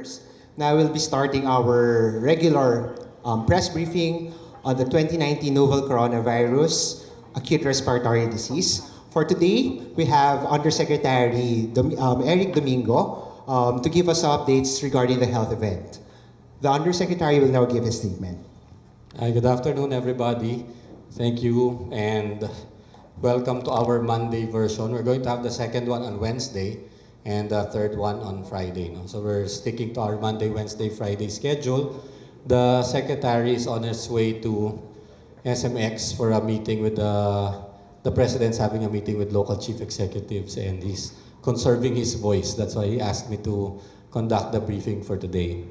members. Now we'll be starting our regular press briefing on the 2019 novel coronavirus acute respiratory disease. For today, we have Undersecretary Eric Domingo to give us updates regarding the health event. The Undersecretary will now give his statement. Hi, good afternoon, everybody. Thank you and welcome to our Monday version. We're going to have the second one on Wednesday and the third one on Friday. No? So we're sticking to our Monday, Wednesday, Friday schedule. The Secretary is on his way to SMX for a meeting with the President's having a meeting with local chief executives and he's conserving his voice. That's why he asked me to conduct the briefing for today.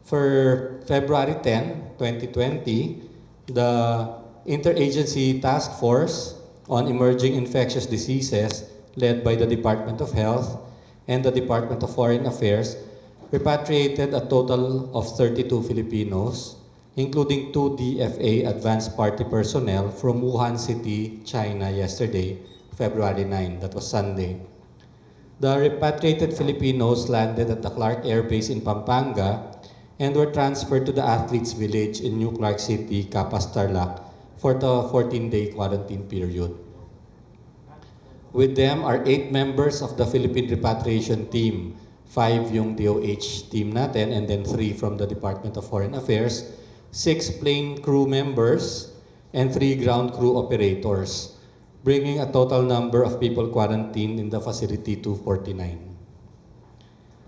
For February 10, 2020, the Interagency Task Force on Emerging Infectious Diseases, led by the Department of Health and the Department of Foreign Affairs, repatriated a total of 32 Filipinos, including 2 DFA advanced party personnel from Wuhan City, China yesterday, February 9, that was Sunday. The repatriated Filipinos landed at the Clark Air Base in Pampanga and were transferred to the Athletes Village in New Clark City, Capas Tarlac, for the 14-day quarantine period. With them are 8 members of the Philippine Repatriation Team, 5 yung DOH team natin, and then 3 from the Department of Foreign Affairs, 6 plane crew members, and 3 ground crew operators, bringing a total number of people quarantined in the facility to 49.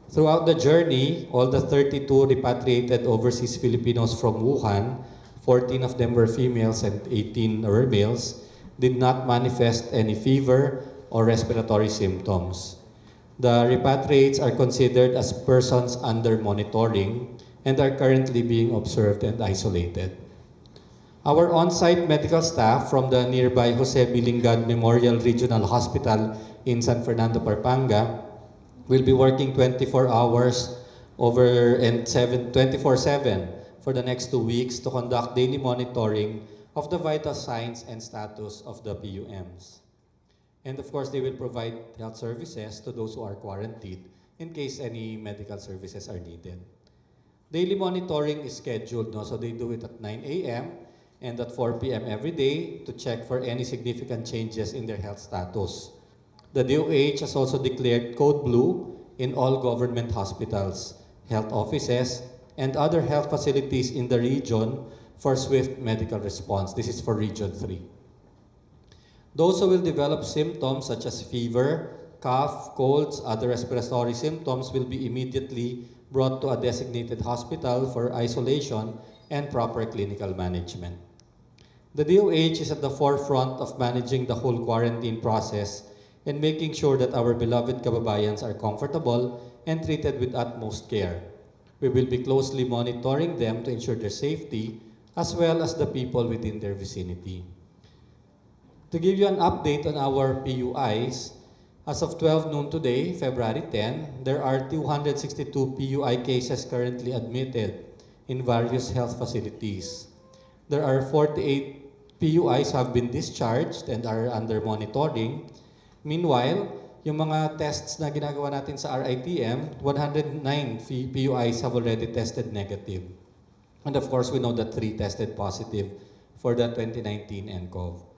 Throughout the journey, all the 32 repatriated overseas Filipinos from Wuhan, 14 of them were females and 18 were males, did not manifest any fever or respiratory symptoms. The repatriates are considered as persons under monitoring and are currently being observed and isolated. Our on-site medical staff from the nearby Jose Bilingad Memorial Regional Hospital in San Fernando, Pampanga, will be working 24 hours over and 24/7 for the next 2 weeks to conduct daily monitoring of the vital signs and status of the PUMs. And of course, they will provide health services to those who are quarantined in case any medical services are needed. Daily monitoring is scheduled, no? So they do it at 9 a.m. and at 4 p.m. every day to check for any significant changes in their health status. The DOH has also declared Code Blue in all government hospitals, health offices, and other health facilities in the region for swift medical response. This is for Region 3. Those who will develop symptoms such as fever, cough, colds, other respiratory symptoms will be immediately brought to a designated hospital for isolation and proper clinical management. The DOH is at the forefront of managing the whole quarantine process and making sure that our beloved kababayans are comfortable and treated with utmost care. We will be closely monitoring them to ensure their safety as well as the people within their vicinity. To give you an update on our PUIs, as of 12 noon today, February 10, there are 262 PUI cases currently admitted in various health facilities. There are 48 PUIs have been discharged and are under monitoring. Meanwhile, yung mga tests na ginagawa natin sa RITM, 109 PUIs have already tested negative. And of course, we know that 3 tested positive for the 2019 nCoV.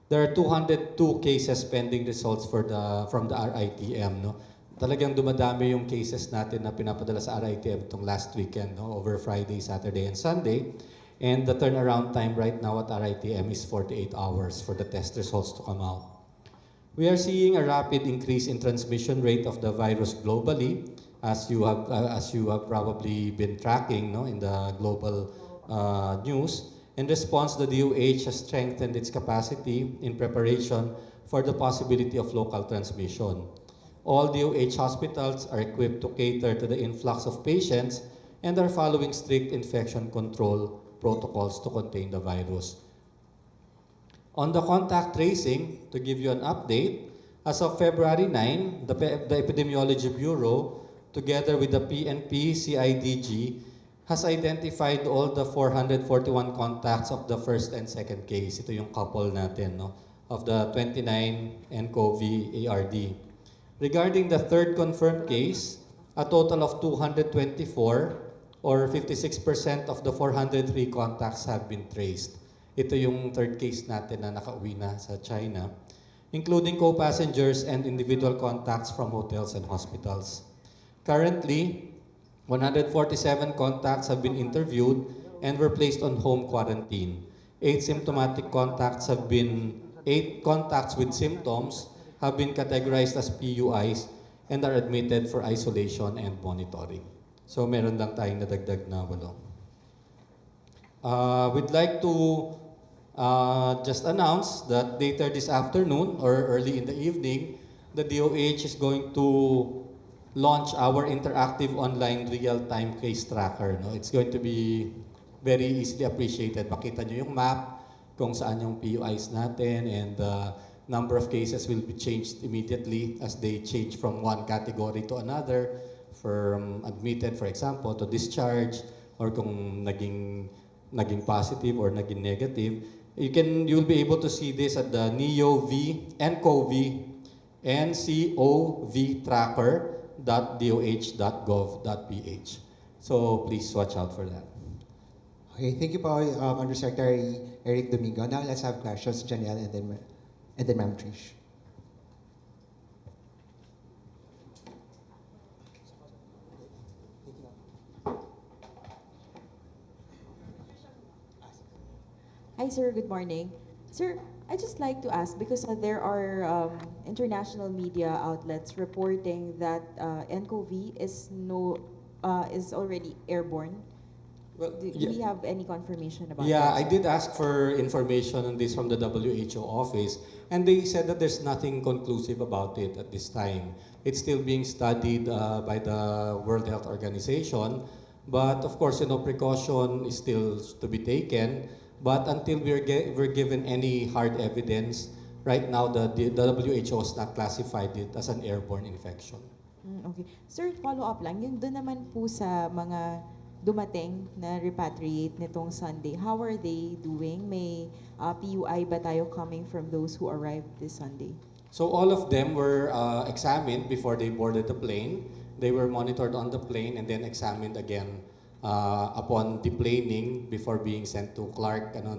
There are 202 cases pending results from the RITM. No? Talagang dumadami yung cases natin na pinapadala sa RITM itong last weekend, no? Over Friday, Saturday, and Sunday. And the turnaround time right now at RITM is 48 hours for the test results to come out. We are seeing a rapid increase in transmission rate of the virus globally, as you have probably been tracking, no, in the global news. In response, the DOH has strengthened its capacity in preparation for the possibility of local transmission. All DOH hospitals are equipped to cater to the influx of patients and are following strict infection control protocols to contain the virus. On the contact tracing, to give you an update, as of February 9, the Epidemiology Bureau, together with the PNP, CIDG, has identified all the 441 contacts of the first and second case. Ito yung couple natin, no, of the 29 nCoV ARD. Regarding the third confirmed case, a total of 224 or 56% of the 403 contacts have been traced. Ito yung third case natin na nakauwi na sa China, including co-passengers and individual contacts from hotels and hospitals. Currently, 147 contacts have been interviewed and were placed on home quarantine. 8 contacts with symptoms have been categorized as PUIs and are admitted for isolation and monitoring. So meron lang tayong nadagdag na 8. We'd like to just announce that later this afternoon or early in the evening, the DOH is going to launch our interactive online real-time case tracker. No? It's going to be very easily appreciated. Makita nyo yung map kung saan yung PUIs natin, and the number of cases will be changed immediately as they change from one category to another, from admitted, for example, to discharge, or kung naging positive or naging negative. You'll be able to see this at the nCoV tracker.doh.gov.ph. So please watch out for that. Okay, thank you po, Undersecretary Eric Domingo. Now let's have questions, Janelle, and then Ma'am Trish. Hi, sir. Good morning. Sir, I'd just like to ask, because there are international media outlets reporting that nCoV is already airborne. Well, Do we have any confirmation about yeah, that? I did ask for information on this from the WHO office, and they said that there's nothing conclusive about it at this time. It's still being studied by the World Health Organization, but of course, precaution is still to be taken. But until we're given any hard evidence, right now the WHO has not classified it as an airborne infection. Okay. Sir, follow-up lang. Yung doon naman po sa mga dumating na repatriate nitong Sunday, how are they doing? May PUI ba tayo coming from those who arrived this Sunday? So all of them were examined before they boarded the plane. They were monitored on the plane and then examined again upon deplaning before being sent to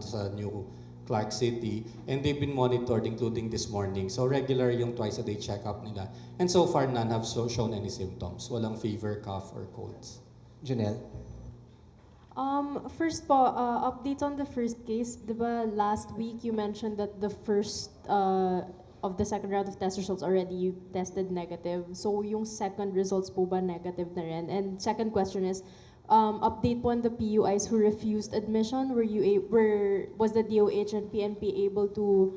sa new Clark City. And they've been monitored including this morning. So regular yung twice a day check-up nila. And so far none have shown any symptoms. Walang fever, cough, or colds. Janelle? First po, updates on the first case. Diba last week you mentioned that the first of the second round of test results already tested negative. So yung second results po ba negative na rin? And second question is, update po on the PUIs who refused admission. Was the DOH and PNP able to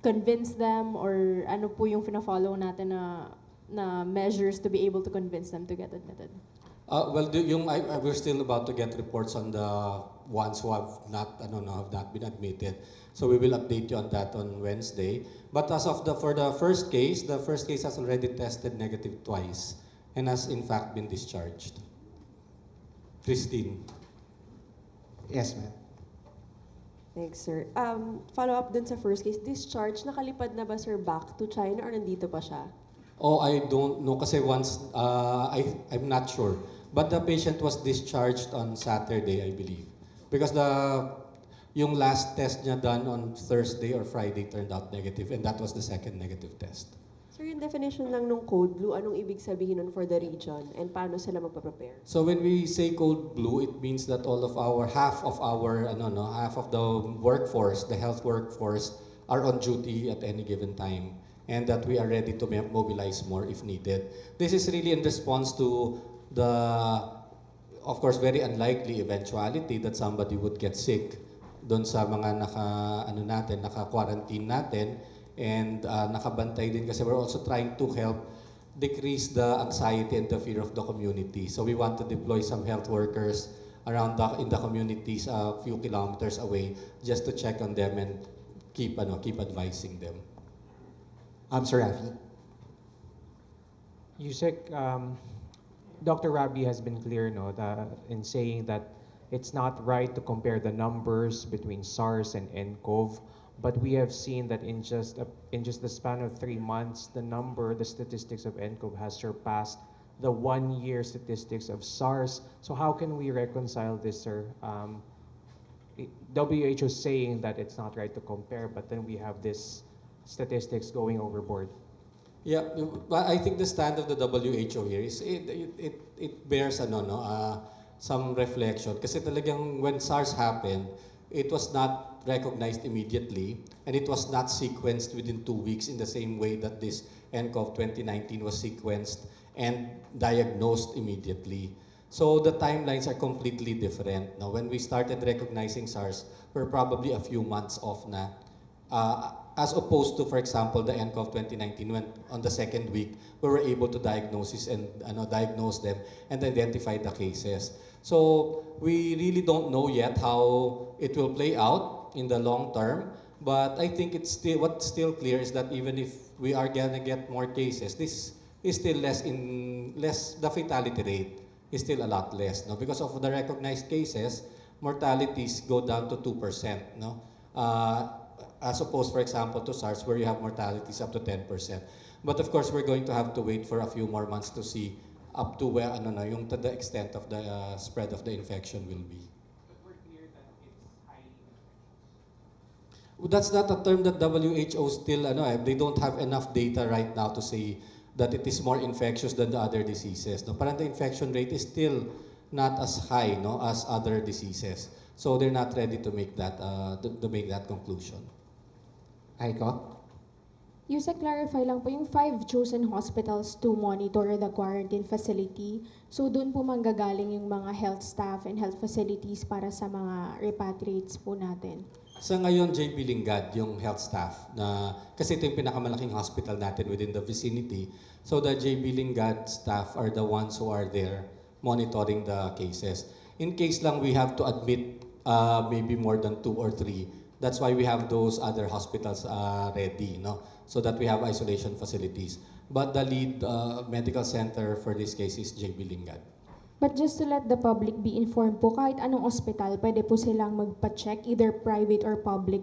convince them, or ano po yung fina-follow natin na measures to be able to convince them to get admitted? We're still about to get reports on the ones who have not been admitted. So we will update you on that on Wednesday. But for the first case has already tested negative twice and has in fact been discharged. Christine. Yes, ma'am. Thanks, sir. Follow up dun sa first case, discharge, nakalipad na ba, sir, back to China or nandito pa siya? Oh, I don't know kasi once, I'm not sure. But the patient was discharged on Saturday, I believe. Because yung last test niya done on Thursday or Friday turned out negative, and that was the second negative test. Sir, yung definition lang nung code blue, anong ibig sabihin nun for the region? And paano sila magpa-prepare? So when we say code blue, it means that half of the workforce, the health workforce, are on duty at any given time, and that we are ready to mobilize more if needed. This is really in response to the, of course, very unlikely eventuality that somebody would get sick doon sa mga naka-quarantine natin, and nakabantay din kasi we're also trying to help decrease the anxiety and the fear of the community. So we want to deploy some health workers in the communities a few kilometers away just to check on them and keep advising them. Sir Rafi? Yusek, Dr. Rabi has been clear in saying that it's not right to compare the numbers between SARS and nCoV, but we have seen that in just the span of 3 months, the statistics of nCoV has surpassed the 1 year statistics of SARS. So how can we reconcile this, sir? WHO is saying that it's not right to compare, but then we have this statistics going overboard. Yeah, but I think the stand of the WHO here is it bears some reflection kasi talagang when SARS happened, it was not recognized immediately and it was not sequenced within 2 weeks in the same way that this nCoV 2019 was sequenced and diagnosed immediately. So the timelines are completely different. Now, when we started recognizing SARS, we're probably a few months off na. As opposed to, for example, the nCoV 2019, when on the second week, we were able to diagnose them and identify the cases. So we really don't know yet how it will play out in the long term, but I think what's still clear is that even if we are gonna get more cases, this is still the fatality rate is still a lot less, no? Because of the recognized cases, mortalities go down to 2%, no? As opposed, for example, to SARS, where you have mortalities up to 10%. But of course, we're going to have to wait for a few more months to see up to where, to the extent of the spread of the infection will be. But we're clear that it's highly infectious. That's not a term that WHO still, they don't have enough data right now to say that it is more infectious than the other diseases. No? Parang the infection rate is still not as high, no, as other diseases. So they're not ready to make that conclusion. Aiko? Yusek, clarify lang po yung 5 chosen hospitals to monitor the quarantine facility. So doon po manggagaling yung mga health staff and health facilities para sa mga repatriates po natin. Sa ngayon, JP Lingad, yung health staff, kasi ito yung pinakamalaking hospital natin within the vicinity. So the JP Lingad staff are the ones who are there monitoring the cases. In case lang we have to admit maybe more than 2 or 3, that's why we have those other hospitals ready, no? So that we have isolation facilities. But the lead medical center for this case is JP Lingad. But just to let the public be informed po, kahit anong ospital, pwede po silang magpa-check, either private or public,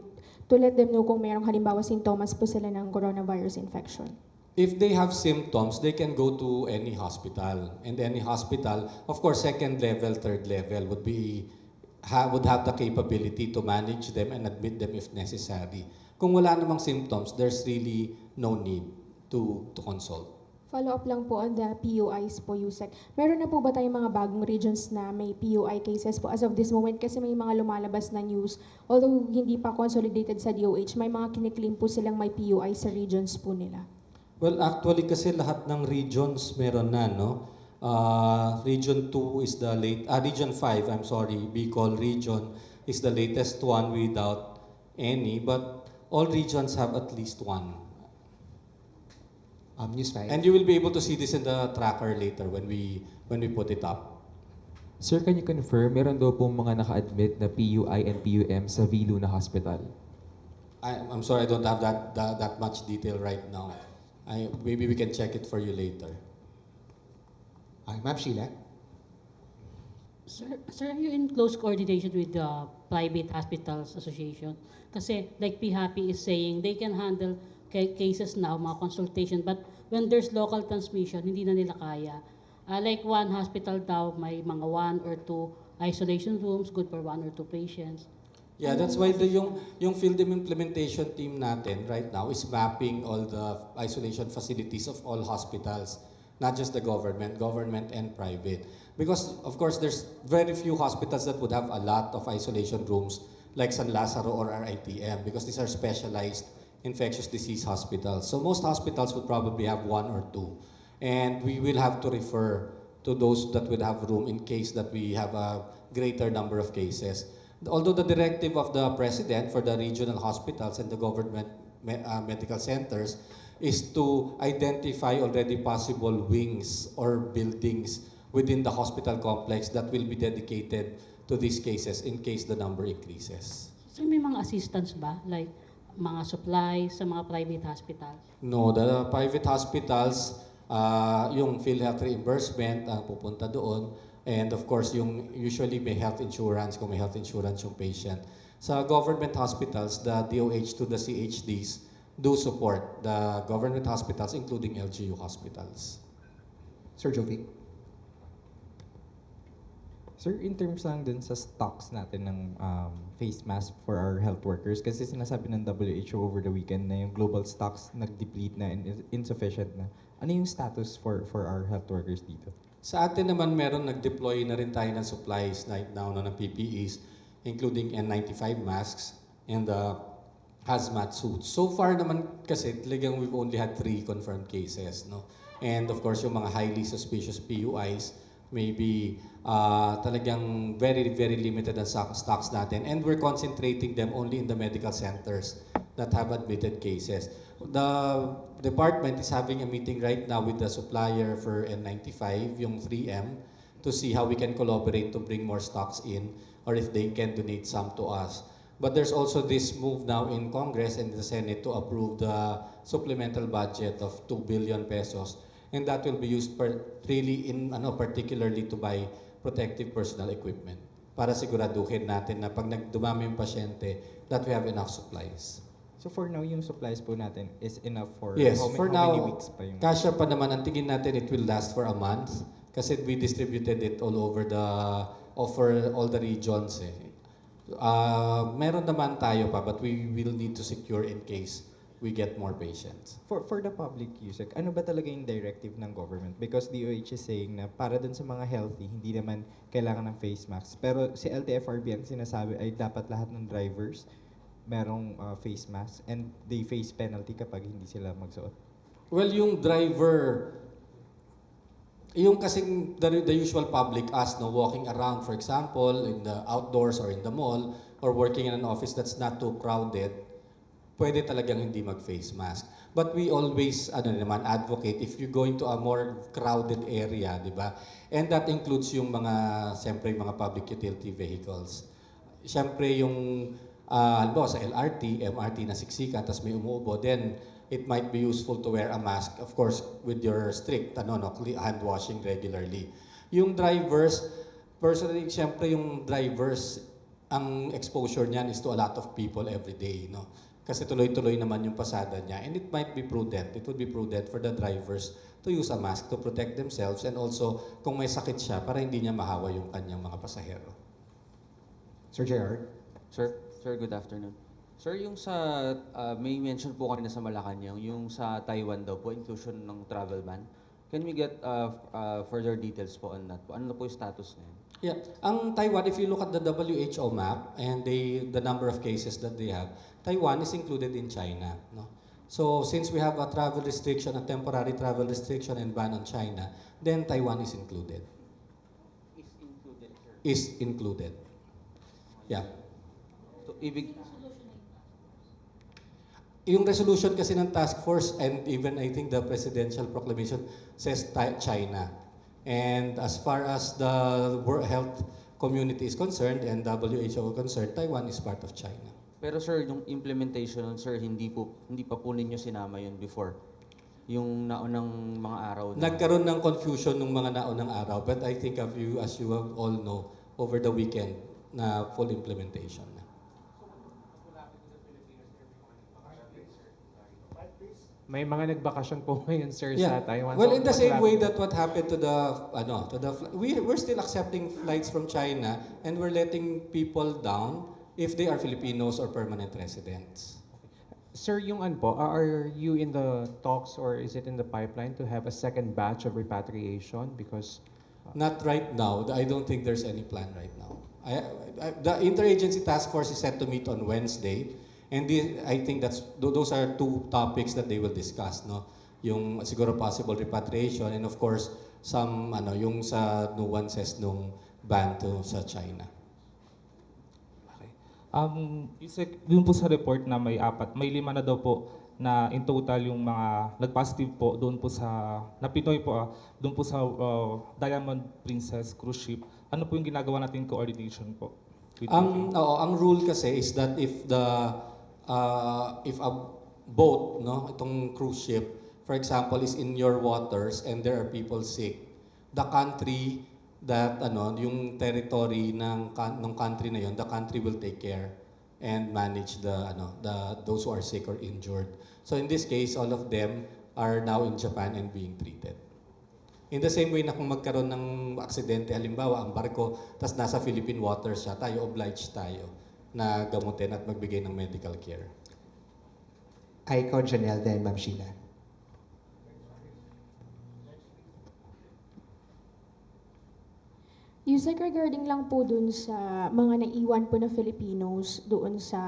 to let them know kung mayroong halimbawa sintomas po sila ng coronavirus infection. If they have symptoms, they can go to any hospital. And any hospital, of course, second level, third level would have the capability to manage them and admit them if necessary. Kung wala namang symptoms, there's really no need to consult. Follow-up lang po on the PUIs po, Yusek. Meron na po ba tayong mga bagong regions na may PUI cases po as of this moment? Kasi may mga lumalabas na news, although hindi pa consolidated sa DOH, may mga kiniklaim po silang may PUI sa regions po nila. Well, actually kasi lahat ng regions meron na, no? Region 2 is Region 5, I'm sorry, Bicol region is the latest one without any, but all regions have at least one. News 5. And you will be able to see this in the tracker later when we put it up. Sir, can you confirm, meron daw pong mga naka-admit na PUI and PUM sa Viluna Hospital? I'm sorry, I don't have that much detail right now. Maybe we can check it for you later. Ma'am Sheila? Sir, are you in close coordination with the Private Hospitals Association? Kasi like PHAPI is saying, they can handle cases now, mga consultation, but when there's local transmission, hindi na nila kaya. Like one hospital daw, may mga 1 or 2 isolation rooms, good for 1 or 2 patients. Yeah, that's why yung field implementation team natin right now is mapping all the isolation facilities of all hospitals, not just the government and private. Because of course there's very few hospitals that would have a lot of isolation rooms like San Lazaro or RITM because these are specialized infectious disease hospitals. So most hospitals would probably have 1 or 2. And we will have to refer to those that would have room in case that we have a greater number of cases. Although the directive of the President for the regional hospitals and the government medical centers is to identify already possible wings or buildings within the hospital complex that will be dedicated to these cases in case the number increases. So may mga assistance ba? Like mga supplies sa mga private hospitals? No, the private hospitals, yung PhilHealth reimbursement ang pupunta doon. And of course, yung usually may health insurance kung may health insurance yung patient. Sa government hospitals, the DOH to the CHDs do support the government hospitals including LGU hospitals. Sir Jovic. Sir, in terms lang dun sa stocks natin ng face mask for our health workers, kasi sinasabi ng WHO over the weekend na yung global stocks nag-deplete na and insufficient na. Ano yung status for our health workers dito? Sa atin naman meron nag-deploy na rin tayo ng supplies right now no, ng PPEs, including N95 masks and hazmat suits. So far naman kasi talagang we've only had 3 confirmed cases. No? And of course, yung mga highly suspicious PUIs, maybe talagang very, very limited ang stocks natin. And we're concentrating them only in the medical centers that have admitted cases. The department is having a meeting right now with the supplier for N95, yung 3M, to see how we can collaborate to bring more stocks in or if they can donate some to us. But there's also this move now in Congress and the Senate to approve the supplemental budget of 2 billion pesos. And that will be used really in particularly to buy protective personal equipment para siguraduhin natin na pag dumami yung pasyente that we have enough supplies. So for now, yung supplies po natin is enough for Yes, how for many now, weeks pa yung... kasya pa naman. Ang tingin natin it will last for a month kasi we distributed it all over all the regions. Meron naman tayo pa but we will need to secure in case we get more patients. For the public use, ano ba talaga yung directive ng government? Because DOH is saying na para dun sa mga healthy, hindi naman kailangan ng face mask. Pero si LTFRB ang sinasabi ay dapat lahat ng drivers merong face mask and they face penalty kapag hindi sila magsuot. Well, yung driver, yung kasing the usual public us, no, walking around, for example, in the outdoors or in the mall, or working in an office that's not too crowded, pwede talagang hindi mag-face mask. But we always advocate if you go into a more crowded area, di ba? And that includes yung siyempre yung mga public utility vehicles. Siyempre yung halimbawa sa LRT, MRT na siksikan, tapos may umuubo, then it might be useful to wear a mask, of course, with your strict hand washing regularly. Yung drivers, personally, siyempre yung drivers, ang exposure niyan is to a lot of people every day, no? Kasi tuloy-tuloy naman yung pasada niya. And it might be prudent, it would be prudent for the drivers to use a mask to protect themselves and also kung may sakit siya para hindi niya mahawa yung kanyang mga pasahero. Sir JR. Sir, good afternoon. Sir, yung sa, may mention po kanina sa Malacanang, yung sa Taiwan daw po, inclusion ng travel ban. Can we get further details po on that po? Ano na po yung status na yun? Yeah, ang Taiwan, if you look at the WHO map and the number of cases that they have, Taiwan is included in China. No? So since we have a travel restriction, a temporary travel restriction and ban on China, then Taiwan is included. Is included, sir. Is included. Yeah. So, ibig... Yung resolution kasi ng task force and even I think the presidential proclamation says China. And as far as the World Health Community is concerned and WHO concerned, Taiwan is part of China. Pero sir, yung implementation, sir, hindi pa po ninyo sinama yun before. Yung naunang mga araw. Nagkaroon ng confusion ng mga naunang araw, but I think as you all know, over the weekend na full implementation na. May mga nagbakasyon po ngayon, sir, Yeah. sa Taiwan. Well, So, in the same wala- way that what happened to we're still accepting flights from China and we're letting people down if they are Filipinos or permanent residents. Sir, yung ano po, are you in the talks or is it in the pipeline to have a second batch of repatriation? Because Not right now. I don't think there's any plan right now. The interagency task force is set to meet on Wednesday, and I think those are 2 topics that they will discuss, no? Yung siguro possible repatriation and of course some yung sa nuances nung ban sa China. Dun po sa report na may 5 na daw po na in total yung mga nag-positive po doon po sa na Pinoy po doon po sa Diamond Princess cruise ship. Ano po yung ginagawa natin coordination po? Ang rule kasi is that if a boat, no, itong cruise ship, for example, is in your waters and there are people sick, the country that yung territory ng country na yon, the country will take care and manage those who are sick or injured. So in this case, all of them are now in Japan and being treated. In the same way na kung magkaroon ng aksidente, halimbawa ang barko, tas nasa Philippine waters siya, tayo obliged tayo na gamutin at magbigay ng medical care. Ikaw, Janelle, then Ma'am Sheila. Yusek, regarding lang po dun sa mga naiwan po na Filipinos doon sa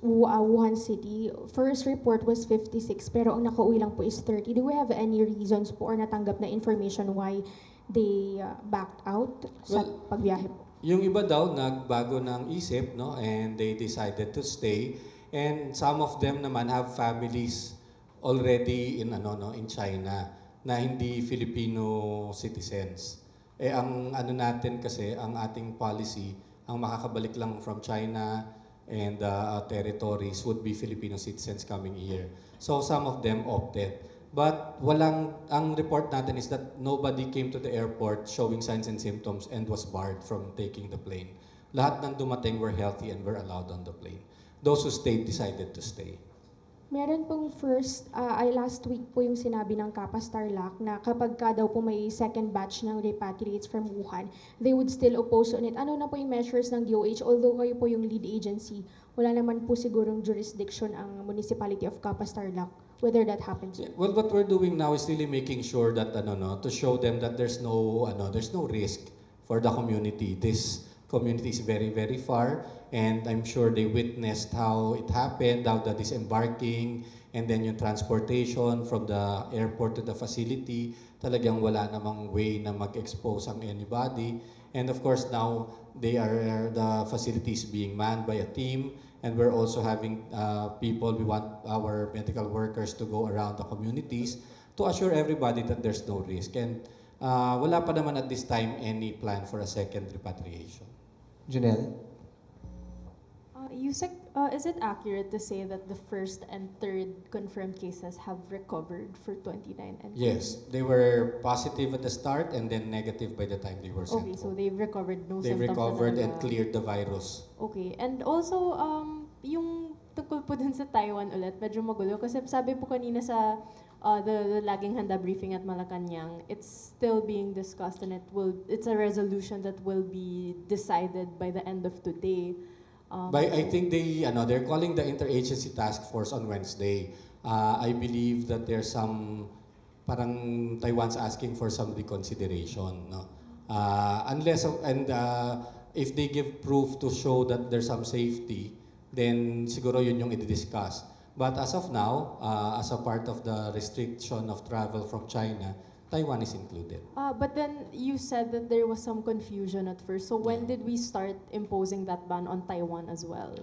Wuhan City, first report was 56 pero ang nakauwi lang po is 30. Do we have any reasons po or natanggap na information why they backed out sa pagbiyahe po? Yung iba daw nagbago ng isip, no, and they decided to stay, and some of them naman have families already in in China na hindi Filipino citizens. Ang natin kasi, ang ating policy, ang makakabalik lang from China and territories would be Filipino citizens coming here. So some of them opted. But ang report natin is that nobody came to the airport showing signs and symptoms and was barred from taking the plane. Lahat ng dumating were healthy and were allowed on the plane. Those who stayed decided to stay. Meron pong last week po yung sinabi ng Kappa Starlock na kapag ka daw po may second batch ng repatriates from Wuhan, they would still oppose on it. Ano na po yung measures ng DOH? Although kayo po yung lead agency, wala naman po sigurong jurisdiction ang municipality of Kappa Starlock, whether that happens. Well, what we're doing now is really making sure that to show them that there's no risk for the community. This community is very, very far, and I'm sure they witnessed how it happened, how the disembarking, and then yung transportation from the airport to the facility. Talagang wala namang way na mag-expose ang anybody. And of course now, the facility is being manned by a team, and we're also having people, we want our medical workers to go around the communities to assure everybody that there's no risk. And wala pa naman at this time any plan for a second repatriation. Janelle? Yusek, is it accurate to say that the first and third confirmed cases have recovered for 29 and Yes, they were positive at the start and then negative by the time they were sent Okay, so home. they've recovered, no They've symptoms na recovered and talaga. cleared the virus. Okay, and also, yung tungkol po dun sa Taiwan ulit, medyo magulo. Kasi sabi po kanina sa the laging handa briefing at Malacanang, it's still being discussed and it's a resolution that will be decided by the end of today. I think they're calling the interagency task force on Wednesday. I believe that there's some, parang Taiwan's asking for some reconsideration. No? If they give proof to show that there's some safety, then siguro yun yung i-discuss. But as of now, as a part of the restriction of travel from China, Taiwan is included. But then you said that there was some confusion at first. So when did we start imposing that ban on Taiwan as well?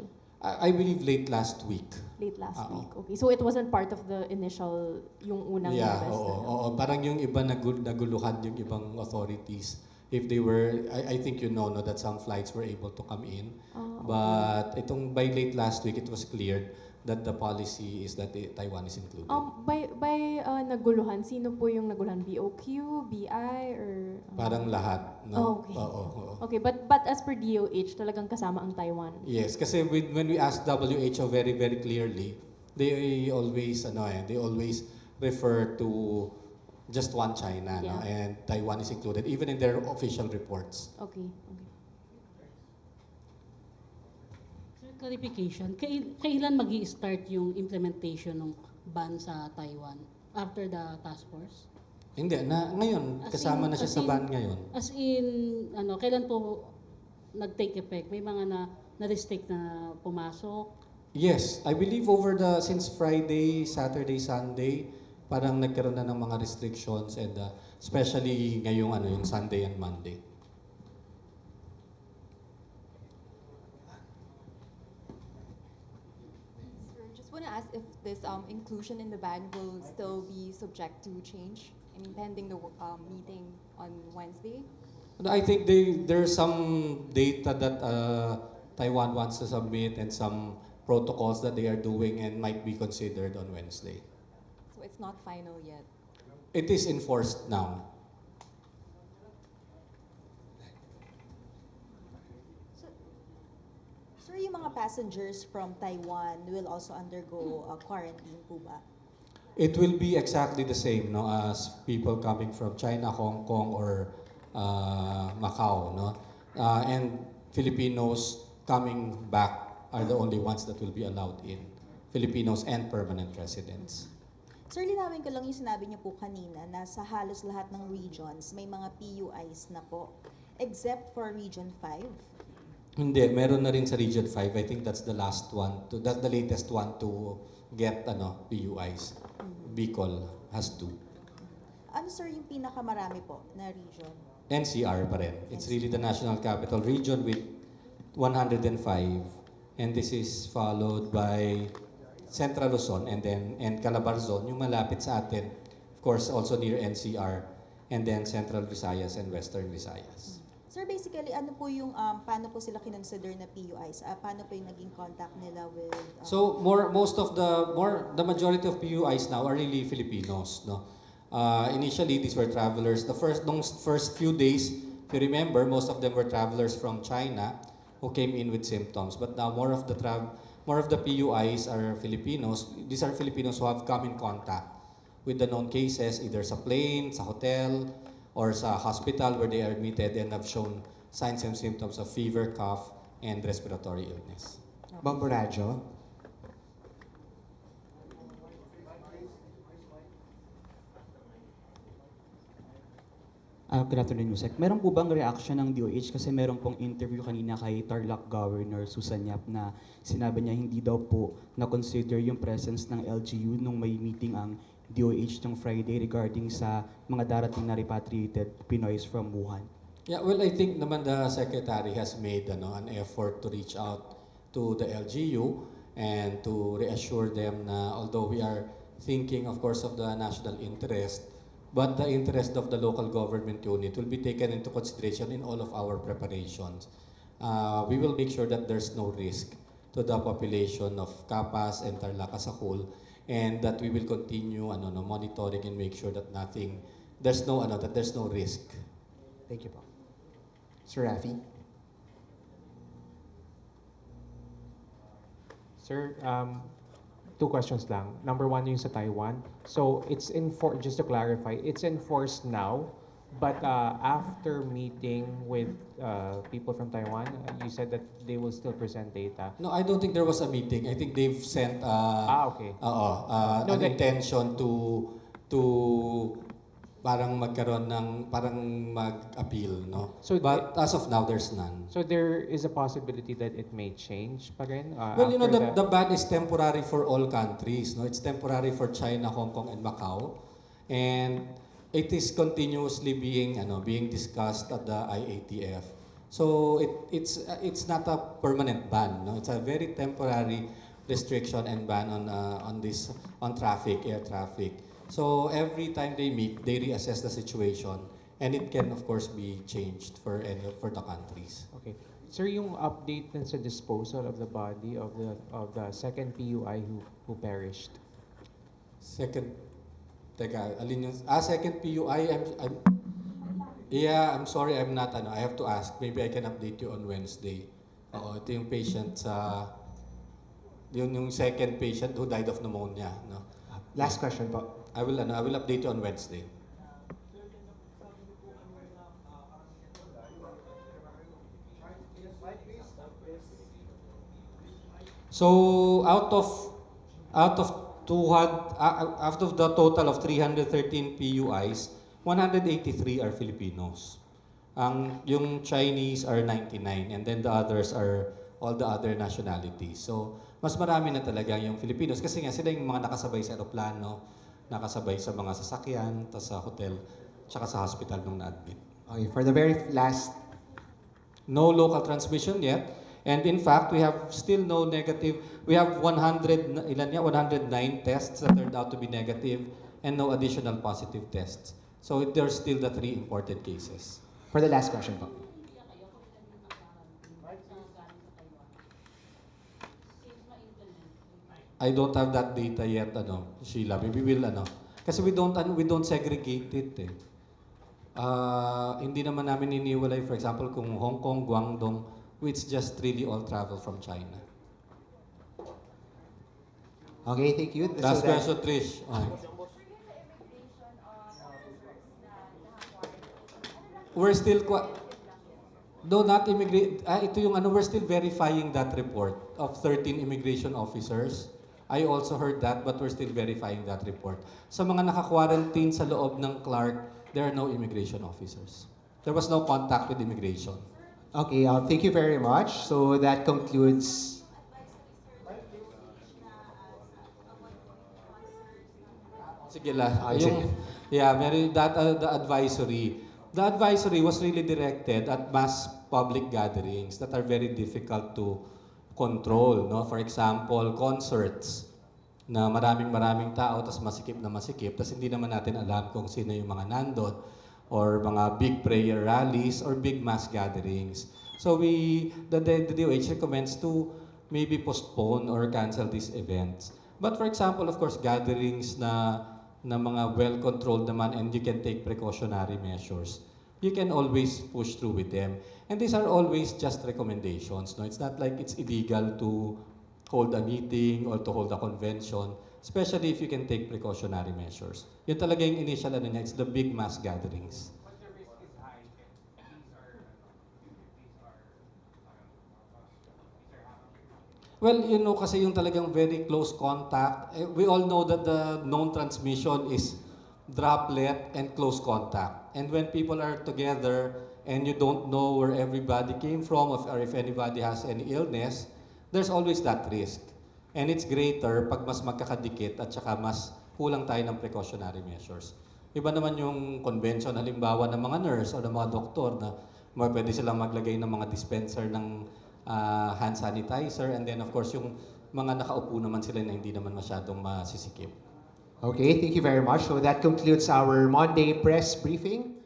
I believe late last week. Late last week. Okay. So it wasn't part of the initial, yung unang Yeah, labas oo. Parang yung iba naguluhan yung ibang authorities. If they were, I think no, that some flights were able to come in. Okay. But by late last week, it was cleared that the policy is that Taiwan is included. By naguluhan, sino po yung naguluhan? BOQ, BI, or? Parang lahat. No? Okay. Oo. Okay, but as per DOH, talagang kasama ang Taiwan. Yes, kasi when we ask WHO very, very clearly, they always refer to just one China, no? And Taiwan is included, even in their official reports. Okay. Clarification, kailan magi-start yung implementation ng ban sa Taiwan? After the task force? Hindi, ngayon, kasama na siya sa ban ngayon. As in, kailan po nag-take effect? May mga na-restrict na pumasok? Yes, I believe since Friday, Saturday, Sunday, parang nagkaroon na ng mga restrictions, and especially ngayong yung Sunday and Monday. I want to ask if this inclusion in the ban will still be subject to change, pending the meeting on Wednesday? I think there's some data that Taiwan wants to submit and some protocols that they are doing and might be considered on Wednesday. So it's not final yet? It is enforced now. Sir, yung mga passengers from Taiwan will also undergo quarantine po ba? It will be exactly the same, no, as people coming from China, Hong Kong, or Macau, no, and Filipinos coming back are the only ones that will be allowed in. Filipinos and permanent residents. Sir, linawin ko lang yung sinabi niyo po kanina na sa halos lahat ng regions may mga PUIs na po, except for Region 5. Hindi, meron na rin sa Region 5. I think that's the latest one to get PUIs. Bicol has 2. Ano sir yung pinakamarami po na region? NCR pa rin. It's really the National Capital Region with 105. And this is followed by Central Luzon and Calabarzon, yung malapit sa atin. Of course, also near NCR. And then Central Visayas and Western Visayas. Sir, basically, ano po yung, paano po sila kinonsider na PUIs? Paano po yung naging contact nila with... So the majority of PUIs now are really Filipinos, no. Initially, these were travelers. The first few days, if you remember, most of them were travelers from China who came in with symptoms. But now more of the PUIs are Filipinos. These are Filipinos who have come in contact with the known cases, either sa plane, sa hotel, or sa hospital where they are admitted and have shown signs and symptoms of fever, cough, and respiratory illness. Bomboradio. Good afternoon, Yusek. Meron po bang reaction ng DOH? Kasi meron pong interview kanina kay Tarlac Governor Susan Yap na sinabi niya hindi daw po na-consider yung presence ng LGU nung may meeting ang DOH ng Friday regarding sa mga darating na repatriated Pinoys from Wuhan. Yeah, well, I think naman the Secretary has made an effort to reach out to the LGU and to reassure them na although we are thinking, of course, of the national interest, but the interest of the local government unit will be taken into consideration in all of our preparations. We will make sure that there's no risk to the population of Capas and Tarlac as a whole, and that we will continue monitoring and make sure that there's no risk. Thank you po. Sir Rafi. Sir, 2 questions lang. Number 1 yung sa Taiwan. So it's just to clarify, it's enforced now, but after meeting with people from Taiwan, you said that they will still present data. No, I don't think there was a meeting. I think they've sent okay. An intention to parang magkaroon ng parang mag-appeal, no? So but as of now, there's none. So there is a possibility that it may change pa rin? Well, you know, the ban is temporary for all countries, no? It's temporary for China, Hong Kong, and Macau. And it is continuously being discussed at the IATF. So it's not a permanent ban, no? It's a very temporary restriction and ban on air traffic. So every time they meet, they reassess the situation, and it can of course be changed for the countries. Okay. Sir, yung update sa disposal of the body of the second PUI who perished. Second PUI, I'm sorry, I'm not, I have to ask. Maybe I can update you on Wednesday. Ito yung patient yung second patient who died of pneumonia, no? Last question po. I will update you on Wednesday. So out of the total of 313 PUIs, 183 are Filipinos. Yung Chinese are 99, and then the others are all the other nationalities. So mas marami na talaga yung Filipinos kasi nga sila yung mga nakasabay sa eroplano, nakasabay sa mga sasakyan, sa hotel, tsaka sa hospital nung na-admit. Okay, for the very last... No local transmission yet. And in fact, we have still no negative. We have 109 tests that turned out to be negative and no additional positive tests. So there's still the 3 imported cases. For the last question po. I don't have that data yet, Sheila. Maybe we'll, kasi we don't segregate it, eh. Hindi naman namin iniwalay, for example, kung Hong Kong, Guangdong, which just really all travel from China. Okay, thank you. Last So that- question, Trish. We're still no, not immigrate. Ito yung ano, we're still verifying that report of 13 immigration officers. I also heard that, but we're still verifying that report. Sa mga naka-quarantine sa loob ng Clark, there are no immigration officers. There was no contact with immigration. Okay, thank you very much. So that concludes. Sige la. Sige. The advisory. The advisory was really directed at mass public gatherings that are very difficult to control. No? For example, concerts na maraming tao, tas masikip, tas hindi naman natin alam kung sino yung mga nandun, or mga big prayer rallies, or big mass gatherings. So the DOH recommends to maybe postpone or cancel these events. But for example, of course, gatherings na mga well-controlled naman and you can take precautionary measures, you can always push through with them. And these are always just recommendations. No? It's not like it's illegal to hold a meeting or to hold a convention, especially if you can take precautionary measures. Yun talaga yung initial ano niya, it's the big mass gatherings. Well, you know, kasi yung talagang very close contact, we all know that the known transmission is droplet and close contact. And when people are together and you don't know where everybody came from or if anybody has any illness, there's always that risk. And it's greater pag mas magkakadikit at saka mas kulang tayo ng precautionary measures. Iba naman yung convention, halimbawa ng mga nurse o ng mga doktor na pwede silang maglagay ng mga dispenser ng hand sanitizer, and then of course yung mga nakaupo naman sila na hindi naman masyadong masisikip. Okay, thank you very much. So that concludes our Monday press briefing.